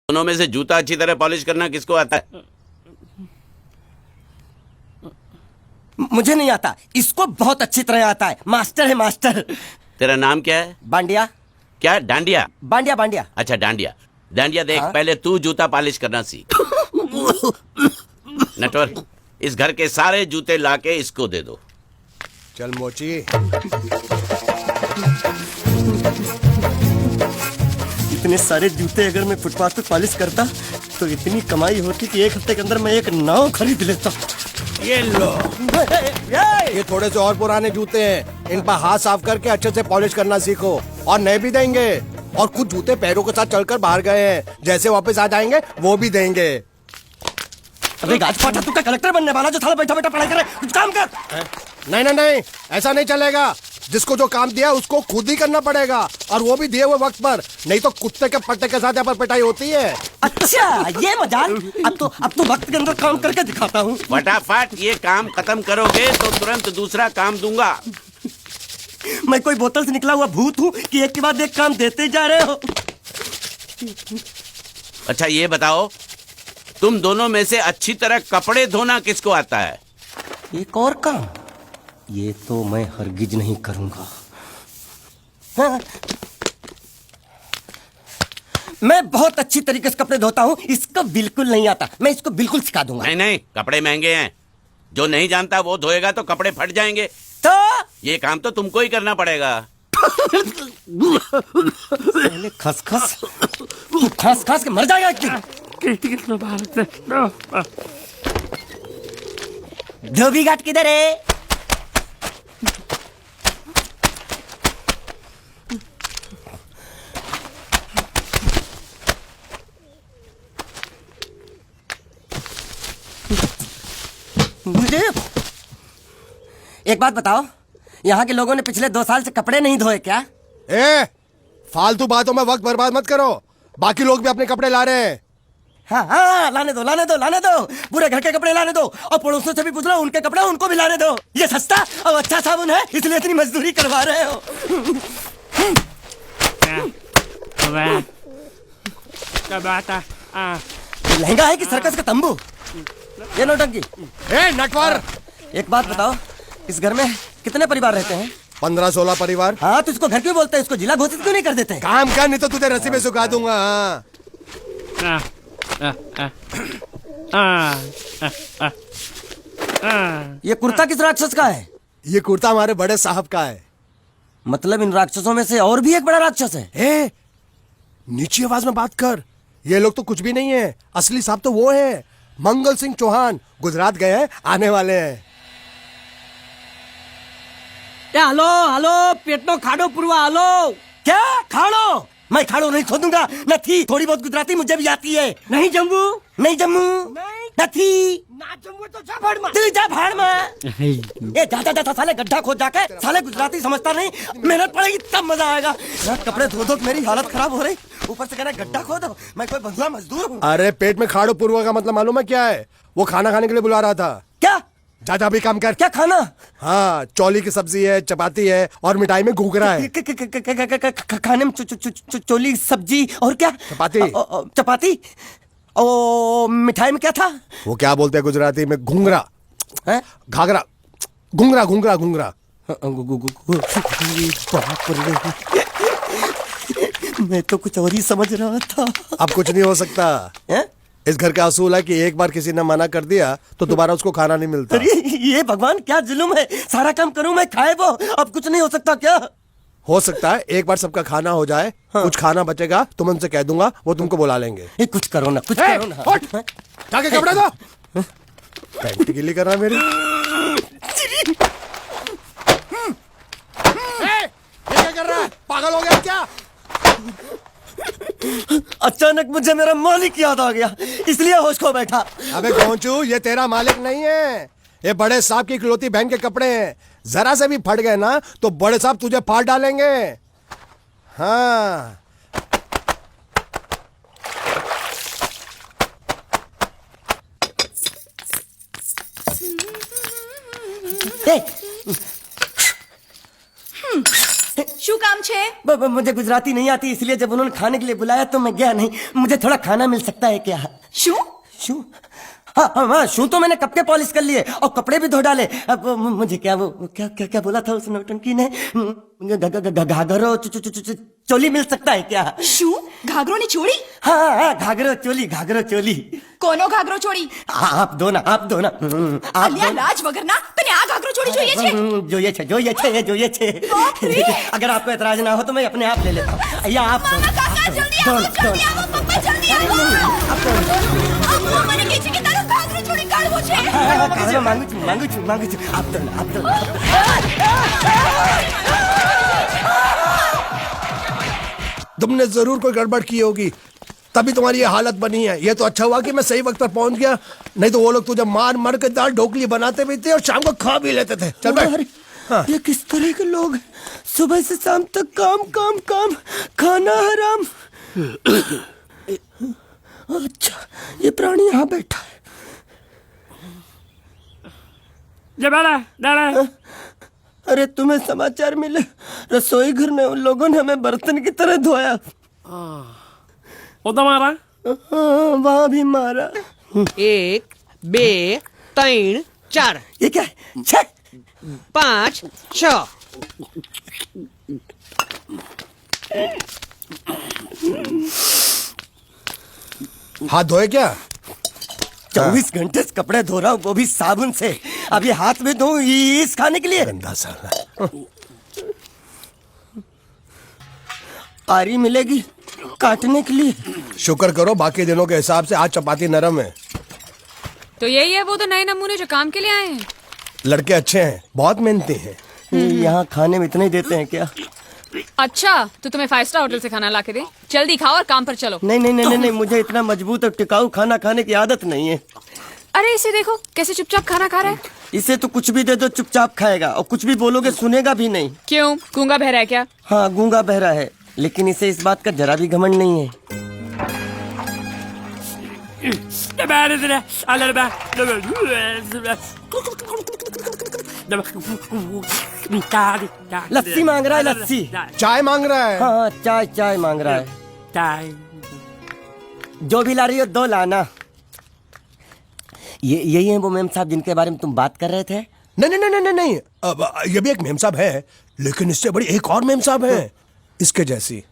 दोनों में से जूता अच्छी तरह पॉलिश करना किसको आता है? मुझे नहीं आता, इसको बहुत अच्छी तरह आता है। मास्टर है मास्टर। तेरा नाम क्या है? बांडिया। क्या? डांडिया? बांडिया बांडिया। अच्छा डांडिया। डांडिया देख, हाँ? पहले तू जूता पॉलिश करना सीख। नटवर, इस घर के सारे जूते लाके इसको दे दो। चल मोची। इतने सारे जूते अगर मैं फुटपाथ पे पॉलिश करता तो इतनी कमाई होती कि एक हफ्ते के अंदर मैं एक नाव खरीद लेता। ये लो, ये थोड़े से और पुराने जूते हैं, इन पर हाथ साफ करके अच्छे से पॉलिश करना सीखो। और नए भी देंगे, और कुछ जूते पैरों के साथ चलकर बाहर गए हैं, जैसे वापस आ जाएंगे वो भी देंगे। अबे गाज पाठा, तू क्या कलेक्टर बनने वाला जो साला बैठा बैठा पढ़ाई करे? कुछ काम कर। नहीं नहीं नहीं, ऐसा नहीं चलेगा। जिसको जो काम दिया उसको खुद ही करना पड़ेगा, और वो भी दिए हुए वक्त पर, नहीं तो कुत्ते के पट्टे के साथ यहाँ पर पिटाई होती है। अच्छा ये मजाक। अब तो वक्त के अंदर काम करके दिखाता हूँ। फटाफट ये काम खत्म करोगे तो तुरंत दूसरा काम दूंगा। मैं कोई बोतल से निकला हुआ भूत हूँ कि एक के बाद एक काम देते जा रहे हो? अच्छा ये बताओ, तुम दोनों में से अच्छी तरह कपड़े धोना किसको आता है? एक और काम, ये तो मैं हरगिज नहीं करूंगा। हाँ। मैं बहुत अच्छी तरीके से कपड़े धोता हूँ, इसको बिल्कुल नहीं आता। मैं इसको बिल्कुल सिखा दूंगा। नहीं नहीं, कपड़े महंगे हैं, जो नहीं जानता वो धोएगा तो कपड़े फट जाएंगे। तो ये काम तो तुमको ही करना पड़ेगा। पहले खसखस, तू खस खस के मर जाएगा एक दिन। धोबी घाट किधर है? मुझे एक बात बताओ, यहाँ के लोगों ने पिछले 2 साल से कपड़े नहीं धोए क्या? फालतू बातों में वक्त बर्बाद मत करो, बाकी लोग भी अपने कपड़े ला रहे हैं। हाँ हाँ, लाने दो लाने दो लाने दो, पूरे घर के कपड़े लाने दो, और पड़ोसियों से भी पूछ लो, उनके कपड़े उनको भी लाने दो। ये सस्ता और अच्छा साबुन है, इसलिए इतनी मजदूरी करवा रहे हो। लहंगा है कि सर्कस का तंबू? ये नौटंकी। नटवर, एक बात बताओ, इस घर में कितने परिवार रहते हैं? 15-16 परिवार। हाँ, तो इसको घर क्यों बोलते हैं? इसको जिला घोषित क्यों नहीं कर देते? काम कर, नहीं तो तुझे रस्सी में सुखा दूंगा। ये कुर्ता किस राक्षस का है? ये कुर्ता हमारे बड़े साहब का है। मतलब इन राक्षसों में से और भी एक बड़ा राक्षस है? नीची आवाज में बात कर, ये लोग तो कुछ भी नहीं है, असली साहब तो वो है, मंगल सिंह चौहान। गुजरात गए हैं, आने वाले हैं। हेलो हेलो, पेटनो खाड़ो पुरवा। हेलो, क्या खाड़ो? मैं खाड़ो नहीं खोदूंगा। न थी, थोड़ी बहुत गुजराती मुझे भी आती है। नहीं जम्मू, नहीं जम्मू, न थी ना जम्मू तो जा भाड़ में। तू जा भाड़ में। ये जा जा जा साले, गड्ढा खोद जाके। साले गुजराती समझता नहीं, मेहनत पड़ेगी तब मजा आएगा। यार कपड़े धो धो मेरी हालत खराब हो रही, ऊपर से कह रहा गड्ढा खोदो। मैं कोई बंधुआ मजदूर हूँ? अरे पेट में खाड़ो पुरवा का मतलब मालूम है क्या है? वो खाना खाने के लिए बुला रहा था। क्या? जा जा भी काम कर। क्या खाना? हाँ, चौली की सब्जी है, चपाती है, और मिठाई में घूघरा है। खाने में चोली सब्जी और क्या? चपाती। चपाती। ओ मिठाई में क्या था? वो क्या बोलते हैं गुजराती में? घूंघरा है? घाघरा, घूंघरा घूंघरा घूंघरा। मैं तो कुछ और ही समझ रहा था। अब कुछ नहीं हो सकता है? इस घर का असूल है कि एक बार किसी ने मना कर दिया तो दोबारा उसको खाना नहीं मिलता। अरे ये भगवान क्या जुल्म है, सारा काम करूं मैं, खाए वो। अब कुछ नहीं हो सकता क्या? हो सकता है एक बार सबका खाना हो जाए। हाँ। कुछ खाना बचेगा तो मैं उनसे कह दूंगा, वो तुमको बुला लेंगे। कुछ करो ना, कुछ करो ना। जाके कपड़े दो। पैंट गिल्ली कर रहा मेरी। ये क्या कर रहा है? पागल हो गया क्या? अचानक मुझे मेरा मालिक याद आ गया, इसलिए होश खो बैठा। अबे गोंचू, ये तेरा मालिक नहीं है, ये बड़े साहब की इकलौती बहन के कपड़े हैं। जरा से भी फट गए ना तो बड़े साहब तुझे फाड़ डालेंगे। हाँ। શું કામ છે? मुझे गुजराती नहीं आती, इसलिए जब उन्होंने खाने के लिए बुलाया तो मैं गया नहीं। मुझे थोड़ा खाना मिल सकता है क्या? શું? शू? हाँ, शू तो मैंने कब के पॉलिश कर लिए और कपड़े भी धो डाले। अब मुझे क्या क्या क्या क्या बोला था उस नौटंकी ने? घाघरो चोली मिल सकता है क्या? શું? ઘાઘરોની ચોળી? हाँ, घाघरो चोली। કોનો ઘાઘરો ચોળી? आप दो ना। आप અલ્યા લાજ વગરના, તને આ ઘાઘરો ચોળી જોઈએ છે? જોઈએ છે। अगर आपको एतराज ना हो तो मैं अपने आप ले लेता हूँ। या आप મામા કાકા જલ્દી આવો, જલ્દી આવો, પપ્પા જલ્દી આવો. અમ્મા મને કહે છે કે તારો ઘાઘરો ચોળી કાઢવો છે. मांगू छू। आप दो। तुमने जरूर कोई गड़बड़ की होगी, तभी तुम्हारी ये हालत बनी है। ये तो अच्छा हुआ कि मैं सही वक्त पर पहुंच गया, नहीं तो वो लोग तुझे मार के दाल ढोकली बनाते भी थे और शाम को खा भी लेते थे। चल बैठ। हाँ। ये किस तरह के लोग हैं? सुबह से शाम तक काम, खाना हराम। अच्छा, ये प्राणी यहाँ बैठा है। अरे तुम्हें समाचार मिले? रसोई घर में उन लोगों ने हमें बर्तन की तरह धोया। मारा हाँ, वहाँ भी मारा। 1 2 3 4 ये क्या है? 6 5 6 हाथ धोए क्या? 24 घंटे से कपड़े धो रहा हूँ, वो भी साबुन से। अब ये हाथ में धो इस खाने के लिए? गंदा साला। आरी मिलेगी काटने के लिए। शुक्र करो बाकी दिनों के हिसाब से आज चपाती नरम है। तो यही है वो तो नए नमूने जो काम के लिए आए हैं। लड़के अच्छे हैं, बहुत मेहनती हैं। यहाँ खाने में इतना ही देते हैं क्या? अच्छा, तो तुम्हें 5 स्टार होटल से खाना ला के दे? जल्दी खाओ और काम पर चलो। नहीं, मुझे इतना मजबूत और टिकाऊ खाना खाने की आदत नहीं है। अरे इसे देखो कैसे चुपचाप खाना खा रहा है। इसे तो कुछ भी दे दो चुपचाप खाएगा, और कुछ भी बोलोगे सुनेगा भी नहीं। क्यों, गूंगा बहरा है क्या? हाँ, गूंगा बहरा है, लेकिन इसे इस बात का जरा भी घमंड नहीं है। लस्सी मांग रहा है, लस्सी। चाय मांग रहा है। हाँ, चाय मांग रहा है। जो भी ला रही हो 2 लाना। यही है वो मेम साहब जिनके बारे में तुम बात कर रहे थे? नहीं। अब ये भी एक मेम साहब है, लेकिन इससे बड़ी एक और मेम साहब है, इसके जैसी।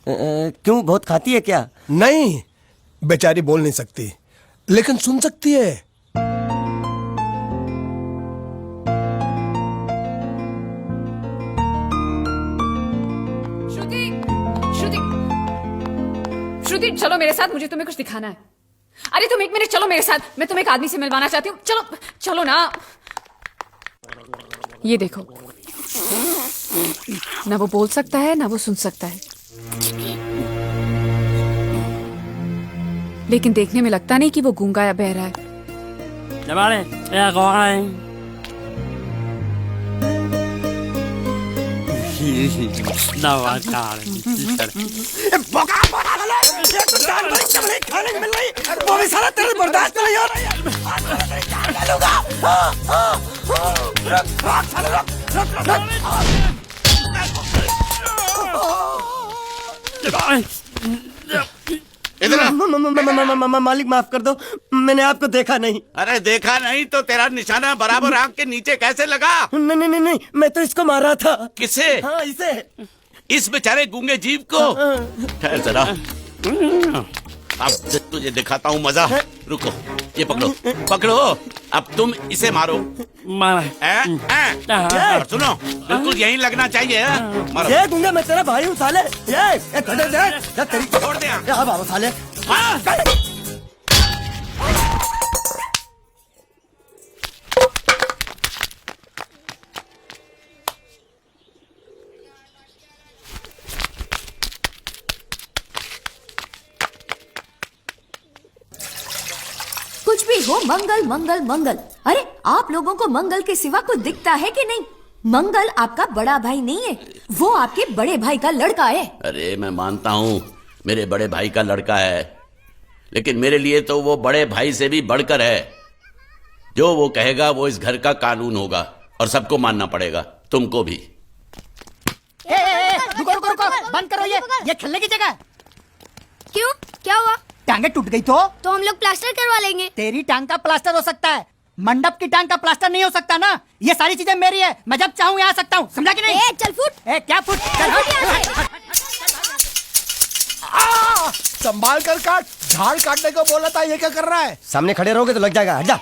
क्यों, बहुत खाती है क्या? नहीं, बेचारी बोल नहीं सकती, लेकिन सुन सकती है। श्रुति चलो मेरे साथ, मुझे तुम्हें कुछ दिखाना है। अरे तुम 1 मिनट चलो मेरे साथ, मैं तुम्हें एक आदमी से मिलवाना चाहती हूँ। चलो ना। ये देखो, ना वो बोल सकता है ना वो सुन सकता है, लेकिन देखने में लगता नहीं कि वो गूंगा या बहरा है। खाने को मिल रही, वो भी सारा तेरे बर्दाश्त नहीं हो रही है। मालिक माफ कर दो, मैंने आपको देखा नहीं। अरे देखा नहीं तो तेरा निशाना बराबर आंख के नीचे कैसे लगा? नहीं, मैं तो इसको मार रहा था। किसे? हाँ, इसे। इस बेचारे गूंगे जीव को? ठहर जरा, अब तुझे दिखाता हूँ मजा। रुको, ये पकड़ो। अब तुम इसे मारो। सुनो, बिल्कुल यहीं लगना चाहिए। मारो। ये गूंगा, मैं तेरा भाई हूँ साले। ये छोड़ दे। यहाँ बाबा साले। कुछ भी हो, मंगल मंगल मंगल। अरे आप लोगों को मंगल के सिवा कुछ दिखता है कि नहीं? मंगल आपका बड़ा भाई नहीं है, वो आपके बड़े भाई का लड़का है। अरे मैं मानता हूँ मेरे बड़े भाई का लड़का है, लेकिन मेरे लिए तो वो बड़े भाई से भी बढ़कर है। जो वो कहेगा वो इस घर का कानून होगा और सबको मानना पड़ेगा, तुमको भी। बंद करो ये खेलने की जगह है। क्यों, क्या हुआ? टांगे टूट गई तो हम लोग प्लास्टर करवा लेंगे। तेरी टांग का प्लास्टर हो सकता है, मंडप की टांग का प्लास्टर नहीं हो सकता ना। ये सारी चीजें मेरी है, मैं जब चाहूँ यहाँ आ सकता हूँ, समझा कि नहीं? ए, चल फुट। ए, क्या फुट? चल हट। संभाल कर काट, झाड़ काटने को बोला था, ये क्या कर रहा है? सामने खड़े रहोगे तो लग जाएगा, हट जा।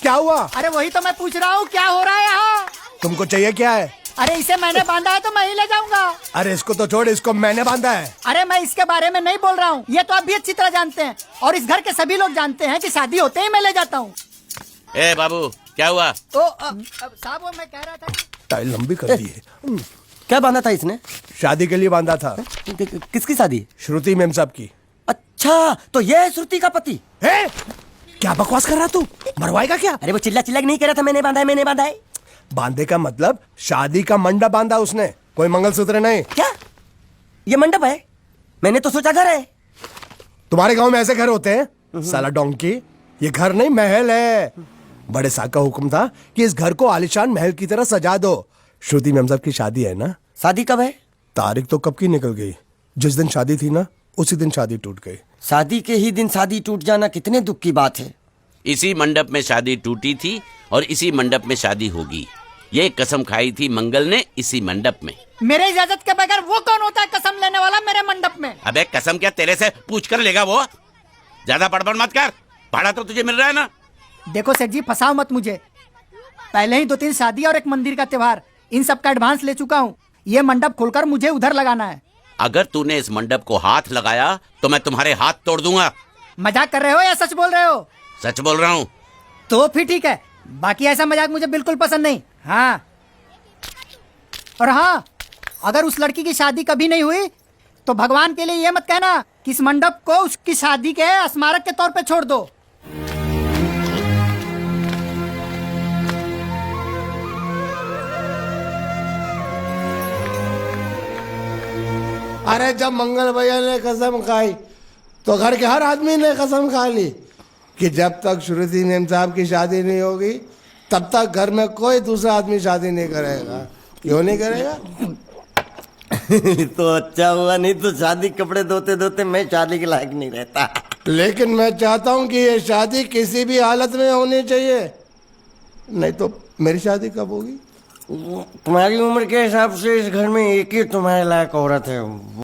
क्या हुआ? अरे वही तो मैं पूछ रहा हूँ, क्या हो रहा है यहाँ? तुमको चाहिए क्या है? अरे इसे मैंने बांधा है तो मैं ही ले जाऊंगा। अरे इसको तो छोड़, इसको मैंने बांधा है। अरे मैं इसके बारे में नहीं बोल रहा हूँ, ये तो आप भी अच्छी तरह जानते हैं और इस घर के सभी लोग जानते हैं कि शादी होते ही मैं ले जाता हूँ। ए बाबू, क्या हुआ? तो साहब वो मैं कह रहा था टाइल लंबी कर दी है। क्या बांधा था इसने? शादी के लिए बांधा था, किसकी शादी? श्रुति मेम साहब की। अच्छा, तो ये है श्रुति का पति? है? क्या बकवास कर रहा तू? मरवाएगा क्या? अरे वो चिल्ला चिल्ला के नहीं कह रहा था मैंने बांधा है, मैंने बांधा है। बांधे का मतलब शादी का मंडप बांधा उसने, कोई मंगलसूत्र नहीं। क्या ये मंडप है? मैंने तो सोचा घर है। तुम्हारे गांव में ऐसे घर होते हैं साला डोंकी? ये घर नहीं, महल है। बड़े साहब का हुक्म था कि इस घर को आलीशान महल की तरह सजा दो। श्रुति मेम साहब की शादी है ना? शादी कब है? तारीख तो कब की निकल गई, जिस दिन शादी थी ना उसी दिन शादी टूट गई। शादी के ही दिन शादी टूट जाना कितने दुख की बात है। इसी मंडप में शादी टूटी थी और इसी मंडप में शादी होगी। ये कसम खाई थी मंगल ने इसी मंडप में। मेरे इजाजत के बगैर वो कौन होता है कसम लेने वाला मेरे मंडप में? अबे कसम क्या तेरे से पूछ कर लेगा वो? ज्यादा बड़बड़ मत कर, भाड़ा तो तुझे मिल रहा है ना। देखो सेठ जी, फंसाओ मत मुझे। पहले ही 2-3 शादी और एक मंदिर का त्योहार, इन सब का एडवांस ले चुका हूँ। ये मंडप खोलकर मुझे उधर लगाना है। अगर तूने इस मंडप को हाथ लगाया तो मैं तुम्हारे हाथ तोड़ दूंगा। मजाक कर रहे हो या सच बोल रहे हो? सच बोल रहा हूँ। तो फिर ठीक है, बाकी ऐसा मजाक मुझे बिल्कुल पसंद नहीं। हाँ, और हाँ, अगर उस लड़की की शादी कभी नहीं हुई तो भगवान के लिए ये मत कहना कि इस मंडप को उसकी शादी के स्मारक के तौर पे छोड़ दो। अरे जब मंगल भैया ने कसम खाई तो घर के हर आदमी ने कसम खा ली कि जब तक श्रुति मेम साहब की शादी नहीं होगी तब तक घर में कोई दूसरा आदमी शादी नहीं करेगा। क्यों नहीं करेगा? तो अच्छा हुआ, नहीं तो शादी कपड़े धोते धोते मैं शादी के लायक नहीं रहता। लेकिन मैं चाहता हूँ कि ये शादी किसी भी हालत में होनी चाहिए, नहीं तो मेरी शादी कब होगी? तुम्हारी उम्र के हिसाब से इस घर में एक ही तुम्हारे लायक औरत है।